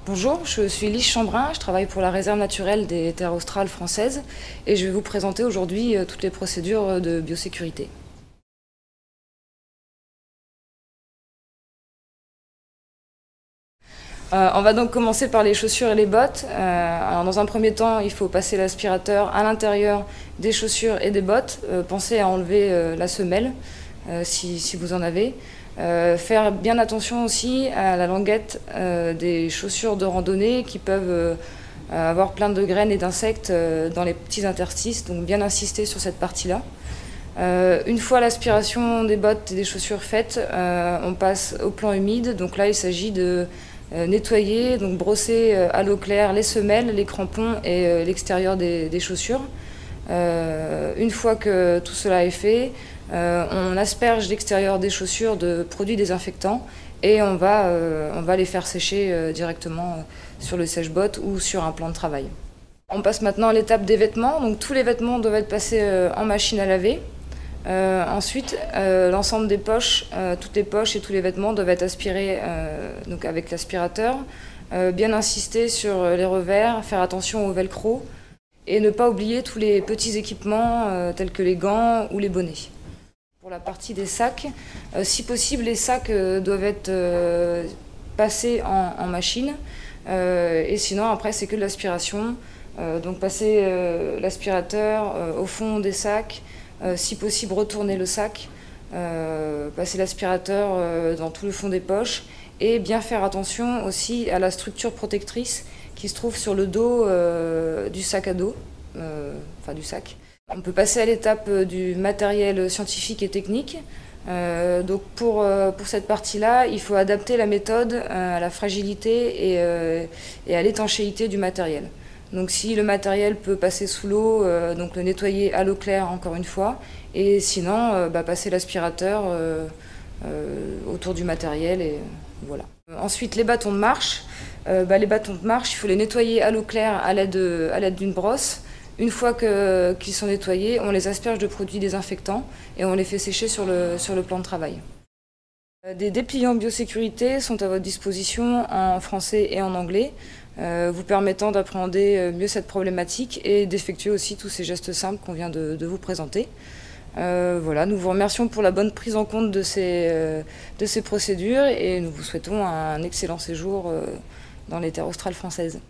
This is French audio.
Bonjour, je suis Lise Chambrin, je travaille pour la réserve naturelle des terres australes françaises et je vais vous présenter aujourd'hui toutes les procédures de biosécurité. On va donc commencer par les chaussures et les bottes. Alors dans un premier temps, il faut passer l'aspirateur à l'intérieur des chaussures et des bottes. Pensez à enlever la semelle si vous en avez. Faire bien attention aussi à la languette des chaussures de randonnée qui peuvent avoir plein de graines et d'insectes dans les petits interstices, donc bien insister sur cette partie-là. Une fois l'aspiration des bottes et des chaussures faite, on passe au plan humide. Donc là, il s'agit de nettoyer, donc brosser à l'eau claire les semelles, les crampons et l'extérieur des chaussures. Une fois que tout cela est fait, on asperge l'extérieur des chaussures de produits désinfectants et on va les faire sécher directement sur le sèche-bottes ou sur un plan de travail. On passe maintenant à l'étape des vêtements. Donc tous les vêtements doivent être passés en machine à laver. Ensuite, l'ensemble des poches, toutes les poches et tous les vêtements doivent être aspirés donc avec l'aspirateur. Bien insister sur les revers, faire attention au velcro et ne pas oublier tous les petits équipements tels que les gants ou les bonnets. Pour la partie des sacs, si possible, les sacs doivent être passés en machine et sinon après c'est que de l'aspiration. Donc passer l'aspirateur au fond des sacs, si possible retourner le sac, passer l'aspirateur dans tout le fond des poches et bien faire attention aussi à la structure protectrice qui se trouve sur le dos du sac à dos, enfin du sac. On peut passer à l'étape du matériel scientifique et technique. Donc pour cette partie-là, il faut adapter la méthode à la fragilité et à l'étanchéité du matériel. Donc si le matériel peut passer sous l'eau, donc le nettoyer à l'eau claire encore une fois, et sinon passer l'aspirateur autour du matériel et voilà. Ensuite les bâtons de marche. Les bâtons de marche, il faut les nettoyer à l'eau claire à l'aide d'une brosse. Une fois qu'ils sont nettoyés, on les asperge de produits désinfectants et on les fait sécher sur le plan de travail. Des dépliants biosécurité sont à votre disposition en français et en anglais, vous permettant d'appréhender mieux cette problématique et d'effectuer aussi tous ces gestes simples qu'on vient de vous présenter. Voilà, nous vous remercions pour la bonne prise en compte de ces procédures et nous vous souhaitons un excellent séjour dans les terres australes françaises.